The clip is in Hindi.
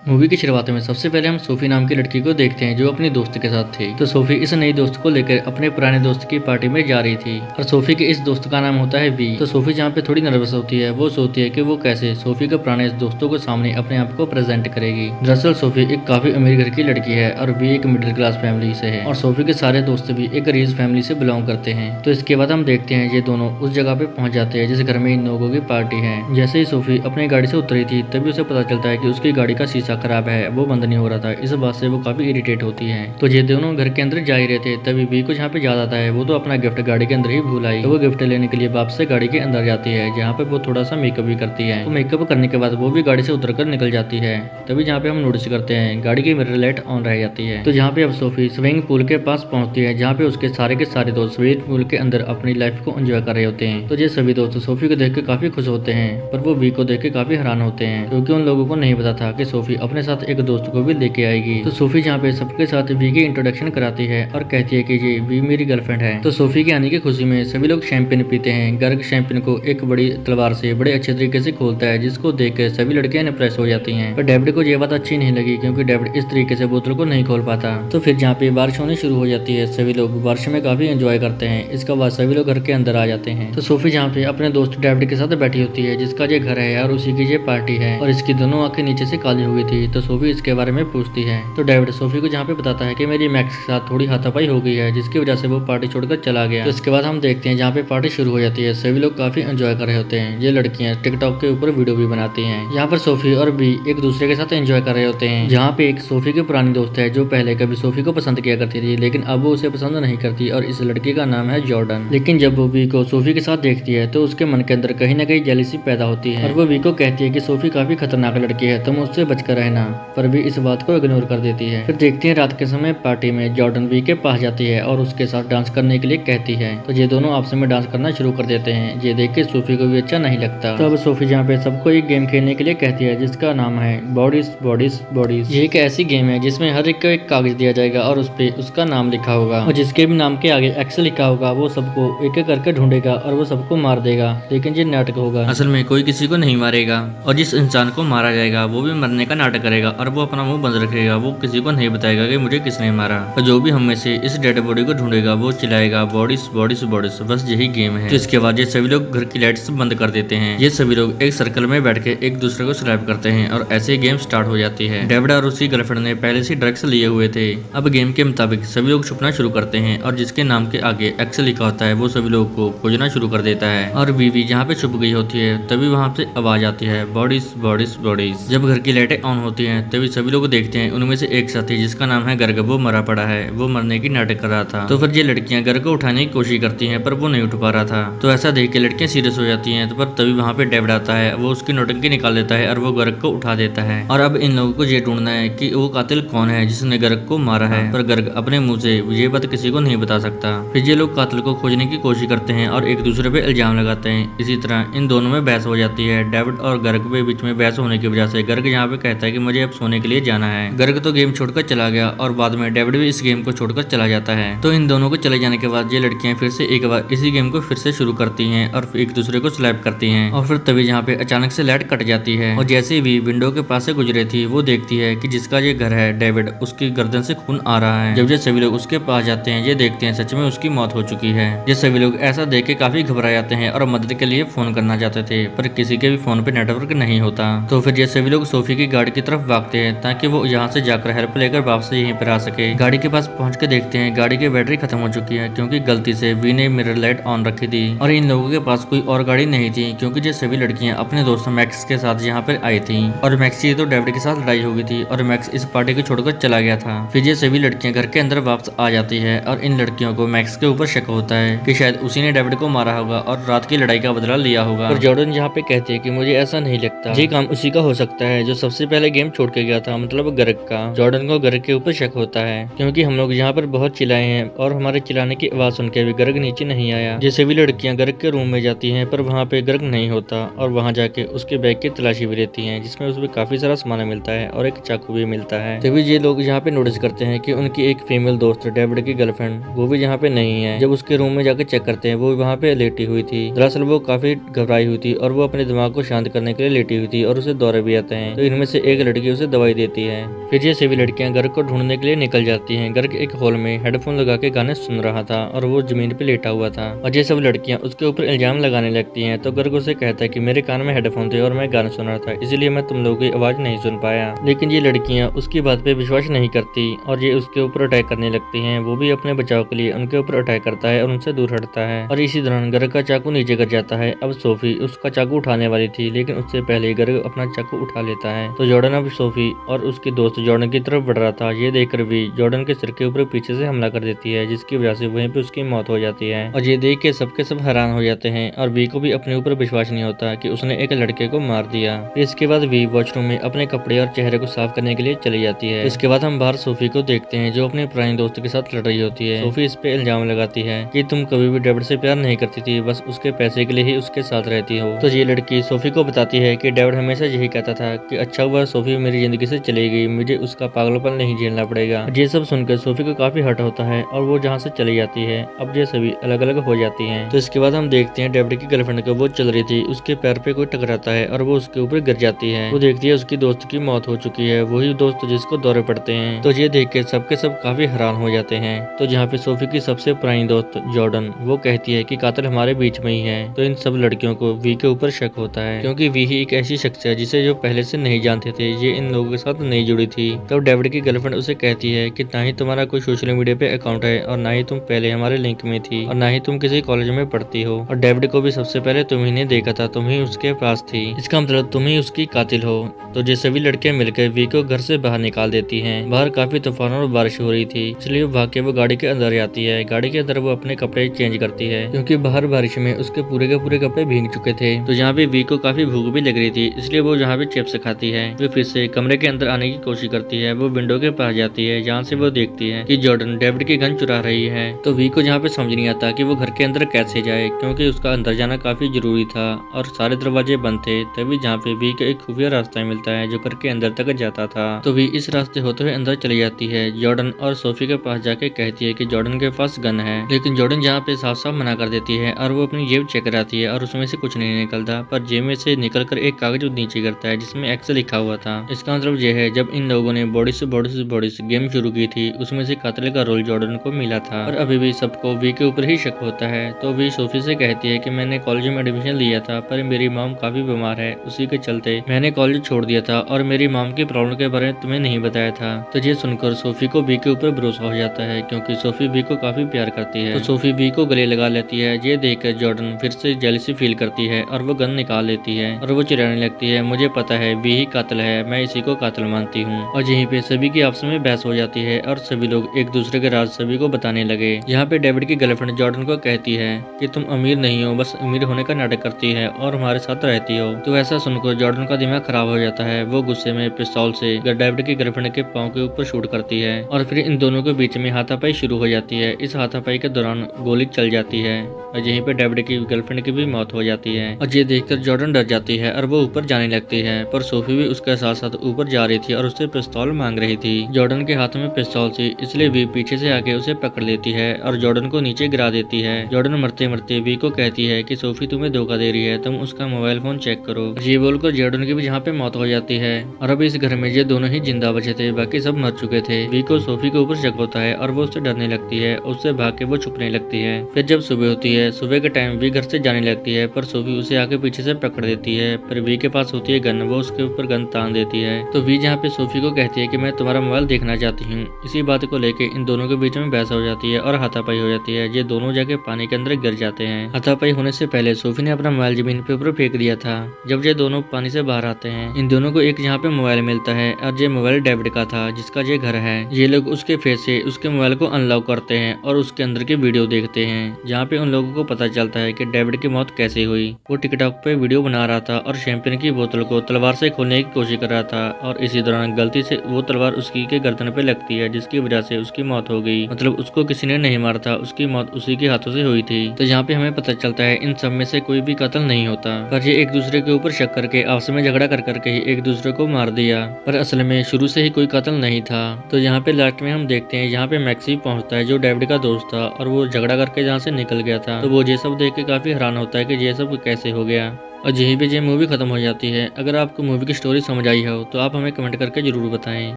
मूवी की शुरुआत में सबसे पहले हम सोफी नाम की लड़की को देखते हैं जो अपनी दोस्त के साथ थी। तो सोफी इस नई दोस्त को लेकर अपने पुराने दोस्त की पार्टी में जा रही थी और सोफी के इस दोस्त का नाम होता है वी। तो सोफी जहाँ पे थोड़ी नर्वस होती है, वो सोचती है कि वो कैसे सोफी के पुराने दोस्तों को सामने अपने आप को प्रेजेंट करेगी। दरअसल सोफी एक काफी अमीर घर की लड़की है और वी एक मिडिल क्लास फैमिली से है और सोफी के सारे दोस्त भी एक गरीब फैमिली से बिलोंग करते हैं। तो इसके बाद हम देखते हैं ये दोनों उस जगह पे पहुंच जाते हैं जिस घर में इन लोगों की पार्टी है। जैसे ही सोफी अपनी गाड़ी से उतरी थी तभी उसे पता चलता है कि उसकी गाड़ी का शीशा खराब है, वो बंद नहीं हो रहा था। इस बात से वो काफी इरिटेट होती है। तो ये दोनों घर के अंदर जा ही रहे थे तभी वी को जहाँ पे याद आता है वो तो अपना गिफ्ट गाड़ी के अंदर ही भूल आई। तो वो गिफ्ट लेने के लिए वापस से गाड़ी के अंदर जाती है जहाँ पे वो थोड़ा सा मेकअप भी करती है। तो मेकअप करने के बाद वो भी गाड़ी से उतरकर निकल जाती है। तभी जहाँ पे हम नोटिस करते हैं गाड़ी की मिरर लाइट ऑन रह जाती है। तो जहाँ पे अब सोफी स्विमिंग पूल के पास पहुंचती है जहाँ पे उसके सारे दोस्त स्विमिंग पूल के अंदर अपनी लाइफ को एंजॉय कर रहे होते हैं। तो ये सभी दोस्त सोफी को देख के काफी खुश होते हैं पर वो वी को देख के काफी हैरान होते हैं क्योंकि उन लोगों को नहीं पता था कि सोफी अपने साथ एक दोस्त को भी लेके आएगी। तो सोफी जहाँ पे सबके साथ वी की इंट्रोडक्शन कराती है और कहती है कि ये वी मेरी गर्लफ्रेंड है। तो सोफी के आने की खुशी में सभी लोग शैंपेन पीते हैं। गर्ग शैंपेन को एक बड़ी तलवार से बड़े अच्छे तरीके से खोलता है जिसको देख कर सभी लड़कियां इंप्रेस हो जाती हैं। पर डेविड को ये बात अच्छी नहीं लगी क्योंकि डेविड इस तरीके से बोतल को नहीं खोल पाता। तो फिर जहाँ पे बारिश होनी शुरू हो जाती है सभी लोग बारिश में काफी एंजॉय करते हैं। इसके बाद सभी लोग घर के अंदर आ जाते हैं। तो सोफी जहाँ पे अपने दोस्त डेविड के साथ बैठी होती है जिसका ये घर है और उसी की ये पार्टी है और इसकी दोनों आंखें नीचे से काली हुई थी। तो सोफी इसके बारे में पूछती है तो डेविड सोफी को जहाँ पे बताता है कि मेरी मैक्स के साथ थोड़ी हाथापाई हो गई है जिसकी वजह से वो पार्टी छोड़कर चला गया। तो इसके बाद हम देखते हैं जहाँ पे पार्टी शुरू हो जाती है सभी लोग काफी एंजॉय कर रहे होते हैं। ये लड़कियां टिकटॉक के ऊपर वीडियो भी बनाती हैं। यहाँ पर सोफी और बी एक दूसरे के साथ एंजॉय कर रहे होते हैं। जहाँ पे एक सोफी की पुरानी दोस्त है जो पहले कभी सोफी को पसंद किया करती थी लेकिन अब वो उसे पसंद नहीं करती और इस लड़की का नाम है जॉर्डन। लेकिन जब वो बी को सोफी के साथ देखती है तो उसके मन के अंदर कहीं ना कहीं जेलसी पैदा होती है और वो बी को कहती है कि सोफी काफी खतरनाक लड़की है, तुम उससे बचकर रहना। पर बी इस बात को इग्नोर कर देती है। फिर देखते हैं रात के समय पार्टी में जॉर्डन बी के पास जाती है और उसके साथ डांस करने के लिए कहती है। तो ये दोनों आपस में डांस करना शुरू कर देते हैं। ये देख के सोफी को भी अच्छा नहीं लगता। तो अब सोफी जहाँ पे सबको एक गेम खेलने के लिए कहती है जिसका नाम है बॉडीज बॉडीज बॉडीज। ये एक ऐसी गेम है जिसमें हर एक को एक कागज दिया जाएगा और उस पे उसका नाम लिखा होगा और जिसके भी नाम के आगे एक्स लिखा होगा वो सबको एक एक करके ढूंढेगा और वो सबको मार देगा। लेकिन ये नाटक होगा, असल में कोई किसी को नहीं मारेगा और जिस इंसान को मारा जाएगा वो भी मरने का नाटक करेगा और वो अपना मुंह बंद रखेगा। वो किसी को नहीं बताएगा कि मुझे किसने मारा और जो भी हम में से इस डेड बॉडी को ढूंढेगा वो चिल्लाएगा बॉडीज बॉडीज बॉडीज। बस यही गेम है। तो इसके बाद ये सभी लोग घर की लाइट्स बंद कर देते हैं। ये सभी लोग एक सर्कल में बैठ के एक दूसरे को स्लैप करते हैं और ऐसे ही गेम स्टार्ट हो जाती है। डेविड और उसकी गर्लफ्रेंड ने पहले से ड्रग्स लिए हुए थे। अब गेम के मुताबिक सभी लोग छुपना शुरू करते हैं और जिसके नाम के आगे एक्स लिखा होता है वो सभी लोगों को खोजना शुरू कर देता है और बीवी जहाँ पे छुप गई होती है तभी वहाँ से आवाज आती है बॉडीज बॉडीज बॉडीज। जब घर की लाइटें ऑन होती हैं तभी सभी लोग देखते हैं उनमें से एक साथी जिसका नाम है गर्ग वो मरा पड़ा है। वो मरने की नाटक कर रहा था। तो फिर ये लड़कियां गर्ग को उठाने की कोशिश करती हैं पर वो नहीं उठ पा रहा था। तो ऐसा देख के लड़कियां सीरियस हो जाती हैं। तो पर तभी वहाँ पे डेविड आता है, वो उसकी नौटंकी निकाल देता है और वो गर्ग को उठा देता है। और अब इन लोगों को ये ढूंढना है कि वो कातिल कौन है जिसने गर्ग को मारा है। पर गर्ग अपने मुंह से ये बात किसी को नहीं बता सकता। फिर ये लोग कातिल को खोजने की कोशिश करते हैं और एक दूसरे पे इल्जाम लगाते हैं। इसी तरह इन दोनों में बहस हो जाती है। डेविड और गर्ग के बीच में बहस होने की वजह से गर्ग यहाँ पे कहता है कि मुझे अब सोने के लिए जाना है। गर्ग तो गेम छोड़कर चला गया और बाद में डेविड भी इस गेम को छोड़कर चला जाता है। तो इन दोनों को चले जाने के बाद ये लड़कियां फिर से एक बार इसी गेम को फिर से शुरू करती हैं और एक दूसरे को स्लैप करती हैं। और फिर तभी यहाँ पे अचानक से लाइट कट जाती है और जैसे भी विंडो के पास से गुजरे थी वो देखती है कि जिसका ये घर है डेविड उसकी गर्दन से खून आ रहा है। जब ये सभी लोग उसके पास जाते हैं ये देखते हैं सच में उसकी मौत हो चुकी है। ये सभी लोग ऐसा देख के काफी घबरा जाते हैं और मदद के लिए फोन करना चाहते थे पर किसी के भी फोन पे नेटवर्क नहीं होता। तो फिर ये सभी लोग सोफी की गाड़ी की तरफ भागते हैं ताकि वो यहाँ से जाकर हेल्प लेकर वापस यहीं पर आ सके। गाड़ी के पास पहुंच के देखते हैं गाड़ी की बैटरी खत्म हो चुकी है क्योंकि गलती से वी ने मिरर लाइट ऑन रखी थी और इन लोगों के पास कोई और गाड़ी नहीं थी क्योंकि ये सभी लड़कियां अपने दोस्त मैक्स के साथ यहाँ पर आई थी और मैक्स की तो डेविड के साथ लड़ाई हो गई थी और मैक्स इस पार्टी को छोड़कर चला गया था। फिर ये सभी लड़कियां घर के अंदर वापस आ जाती है और इन लड़कियों को मैक्स के ऊपर शक होता है कि शायद उसी ने डेविड को मारा होगा और रात की लड़ाई का बदला लिया होगा। और जॉर्डन यहाँ पे कहती है कि मुझे ऐसा नहीं लगता, ये काम उसी का हो सकता है जो सबसे पहले गेम छोड़ के गया था, मतलब गर्ग का। जॉर्डन को गर्ग के ऊपर शक होता है क्योंकि हम लोग यहाँ पर बहुत चिल्लाए हैं और हमारे चिल्लाने की आवाज सुन के भी गर्ग नीचे नहीं आया। जैसे भी लड़कियां गर्ग के रूम में जाती हैं पर वहाँ पे गर्ग नहीं होता और वहाँ जाके उसके बैग की तलाशी भी लेती हैं जिसमें उसमें काफी सारा सामान मिलता है और एक चाकू भी मिलता है। तभी ये लोग यहाँ पे नोटिस करते हैं कि उनकी एक फीमेल दोस्त डेविड की गर्लफ्रेंड वो भी यहाँ पे नहीं है। जब उसके रूम में जाकर चेक करते हैं वो वहाँ पे लेटी हुई थी। दरअसल वो काफी घबराई हुई थी और वो अपने दिमाग को शांत करने के लिए लेटी हुई थी और उसे दौरे भी आते हैं। तो इनमें से एक लड़की उसे दवाई देती है। फिर ये सभी लड़कियां गर्ग को ढूंढने के लिए निकल जाती हैं। गर्ग एक हॉल में हेडफोन लगा के गाने सुन रहा था और वो जमीन पे लेटा हुआ था और ये सब लड़कियां उसके ऊपर इल्जाम लगाने लगती हैं। तो गर्ग उसे कहता है कि मेरे कान में हेडफोन थे और मैं गाना सुन रहा था, इसलिए मैं तुम लोगों की आवाज नहीं सुन पाया। लेकिन ये लड़कियां उसकी बात पे विश्वास नहीं करती और ये उसके ऊपर अटैक करने लगती हैं। वो भी अपने बचाव के लिए उनके ऊपर अटैक करता है और उनसे दूर हटता है। और इसी दौरान गर्ग का चाकू नीचे गिर जाता है। अब सोफी उसका चाकू उठाने वाली थी, लेकिन उससे पहले गर्ग अपना चाकू उठा लेता है। तो जॉर्डन अब सोफी और उसकी दोस्त जॉर्डन की तरफ बढ़ रहा था। ये देखकर भी जॉर्डन के सिर के ऊपर पीछे से हमला कर देती है, जिसकी वजह से वहीं पे उसकी मौत हो जाती है। और ये देख के सबके सब हैरान हो जाते हैं और वी को भी अपने ऊपर विश्वास नहीं होता कि उसने एक लड़के को मार दिया। इसके बाद वी वॉशरूम में अपने कपड़े और चेहरे को साफ करने के लिए चली जाती है। इसके बाद हम बाहर सोफी को देखते हैं जो अपने पुराने दोस्त के साथ लड़ रही होती है। सोफी इस पे इल्जाम लगाती है कि तुम कभी भी डेविड से प्यार नहीं करती थी, बस उसके पैसे के लिए ही उसके साथ रहती हो। तो ये लड़की सोफी को बताती है कि डेविड हमेशा यही कहता था कि अच्छा हुआ सोफी मेरी जिंदगी से चली गई, मुझे उसका पागलपन नहीं झेलना पड़ेगा। ये सब सुनकर सोफी को काफी हर्ट होता है और वो जहाँ से चली जाती है। अब ये सभी अलग अलग हो जाती हैं। तो इसके बाद हम देखते हैं डेविड की गर्लफ्रेंड को वो चल रही थी, उसके पैर पे कोई टकराता है और वो उसके ऊपर गिर जाती है। वो देखती है उसकी दोस्त की मौत हो चुकी है, वही दोस्त जिसको दौरे पड़ते हैं। तो ये देख के सबके सब काफी हैरान हो जाते हैं। तो जहाँ पे सोफी की सबसे पुरानी दोस्त जॉर्डन वो कहती है कि कातिल हमारे बीच में ही है। तो इन सब लड़कियों को वी के ऊपर शक होता है, क्योंकि वी ही एक ऐसी शख्स है जिसे जो पहले से नहीं जानते थे, ये इन लोगों के साथ नहीं जुड़ी थी। तब डेविड की गर्लफ्रेंड उसे कहती है कि ना ही तुम्हारा कोई सोशल मीडिया पे अकाउंट है और ना ही तुम पहले हमारे लिंक में थी और ना ही तुम किसी कॉलेज में पढ़ती हो, और डेविड को भी सबसे पहले तुम ही ने देखा था, तुम ही उसके पास थी, इसका मतलब तुम ही उसकी कातिल हो। तो ये सभी लड़कियां मिलकर वी को घर से बाहर निकाल देती हैं। बाहर काफी तूफान और बारिश हो रही थी, इसलिए वो भाग के वो गाड़ी के अंदर जाती है। गाड़ी के अंदर वो अपने कपड़े चेंज करती है, क्योंकि बाहर बारिश में उसके पूरे के पूरे कपड़े भीग चुके थे। तो यहाँ पे वी को काफी भूख भी लग रही थी, इसलिए वो जहाँ पे चिप्स खाती है। वो फिर से कमरे के अंदर आने की कोशिश करती है। वो विंडो के पास जाती है, जहाँ से वो देखती है कि जॉर्डन डेविड की गन चुरा रही है। तो वी को जहाँ पे समझ नहीं आता कि वो घर के अंदर कैसे जाए, क्योंकि उसका अंदर जाना काफी जरूरी था और सारे दरवाजे बंद थे। तभी जहाँ पे वी का एक खुफिया रास्ता मिलता है जो घर के अंदर तक जाता था। तो वी इस रास्ते होते हुए अंदर चली जाती है। जॉर्डन और सोफी के पास जाके कहती है कि जॉर्डन के पास गन है, लेकिन जॉर्डन जहाँ पे साफ साफ मना कर देती है और वो अपनी जेब चेक कराती है और उसमें से कुछ नहीं निकलता। पर जेब में से निकलकर एक कागज नीचे करता है जिसमें एक्स लिखा हुआ था। इसका मतलब ये है जब इन लोगों ने बॉडी से गेम शुरू की थी, उसमें से कातिल का रोल जॉर्डन को मिला था। और अभी भी सबको वी के ऊपर ही शक होता है। तो वी सोफी से कहती है कि मैंने कॉलेज में एडमिशन लिया था, पर मेरी मॉम काफी बीमार है, उसी के चलते मैंने कॉलेज छोड़ दिया था और मेरी मॉम की प्रॉब्लम के बारे में तुम्हें नहीं बताया था। तो ये सुनकर सोफी को वी के ऊपर भरोसा हो जाता है, क्योंकि सोफी वी को काफी प्यार करती है। तो सोफी वी को गले लगा लेती है। ये देखकर जॉर्डन फिर से जेलसी फील करती है और वो गन निकाल लेती है और वो चिल्लाने लगती है, मुझे पता है वी ही कातिल है, मैं इसी को कातिल मानती हूँ। और यहीं पे सभी की आपस में बहस हो जाती है और सभी लोग एक दूसरे के राज सभी को बताने लगे। यहाँ पे डेविड की गर्लफ्रेंड जॉर्डन को कहती है कि तुम अमीर नहीं हो, बस अमीर होने का नाटक करती है और हमारे साथ रहती हो। तो ऐसा सुनकर जॉर्डन का दिमाग खराब हो जाता है। वो गुस्से में पिस्तौल से डेविड की गर्लफ्रेंड के पाँव के ऊपर शूट करती है और फिर इन दोनों के बीच में हाथापाई शुरू हो जाती है। इस हाथापाई के दौरान गोली चल जाती है और यहीं पे डेविड की गर्लफ्रेंड की भी मौत हो जाती है। और ये देखकर जॉर्डन डर जाती है और वो ऊपर जाने लगती है, पर सोफी भी उसके साथ साथ ऊपर जा रही थी और उससे पिस्तौल मांग रही थी। जॉर्डन के हाथ में पिस्तौल थी, इसलिए वी पीछे से आके उसे पकड़ लेती है और जॉर्डन को नीचे गिरा देती है। जॉर्डन मरते मरते वी को कहती है कि सोफी तुम्हें धोखा दे रही है, तुम उसका मोबाइल फोन चेक करो। ये बोलकर जॉर्डन की भी यहाँ पे मौत हो जाती है और अब इस घर में ये दोनों ही जिंदा बचे थे, बाकी सब मर चुके थे। वी को सोफी के ऊपर शक होता है और वो उससे डरने लगती है, उससे भाग के वो छुपने लगती है। फिर जब सुबह होती है, सुबह के टाइम वी घर से जाने लगती है, पर सोफी उसे आके पीछे से पकड़ देती है। पर वी के पास होती है गन, वो उसके ऊपर गन तान देती है। तो वी जहाँ पे सोफी को कहती है कि मैं तुम्हारा मोबाइल देखना चाहती हूँ। इसी बात को लेके इन दोनों के बीच में बहस हो जाती है और हाथापाई हो जाती है। ये दोनों जाके पानी के अंदर गिर जाते हैं। हाथापाई होने से पहले सोफी ने अपना मोबाइल जमीन पे ऊपर फेंक दिया था। जब ये दोनों पानी से बाहर आते हैं, इन दोनों को एक यहाँ पे मोबाइल मिलता है और ये मोबाइल डेविड का था, जिसका ये घर है। ये लोग उसके फेस से उसके मोबाइल को अनलॉक करते हैं और उसके अंदर की वीडियो देखते हैं, जहाँ पे उन लोगों को पता चलता है कि डेविड की मौत कैसे हुई। वो टिकटॉक पे वीडियो बना रहा था और शैंपेन की बोतल को तलवार से खोलने की कोशिश कर रहा था और इसी दौरान गलती से वो तलवार उसकी के गर्दन पे लगती है, जिसकी वजह से उसकी मौत हो गई। मतलब उसको किसी ने नहीं मारा था, उसकी मौत उसी के हाथों से हुई थी। तो यहाँ पे हमें पता चलता है इन सब में से कोई भी कत्ल नहीं होता, पर ये एक दूसरे के ऊपर शक करके आपस में झगड़ा कर करके ही एक दूसरे को मार दिया, पर असल में शुरू से ही कोई कत्ल नहीं था। तो यहाँ पे लास्ट में हम देखते हैं यहाँ पे मैक्सी पहुंचता है जो डेविड का दोस्त था और वो झगड़ा करके जहाँ से निकल गया था। तो वो ये सब देख के काफी हैरान होता है कि ये सब कैसे हो गया। और यहीं पे ये मूवी खत्म हो जाती है। अगर आपको मूवी की स्टोरी समझ आई हो तो आप हमें कमेंट करके जरूर बताएं।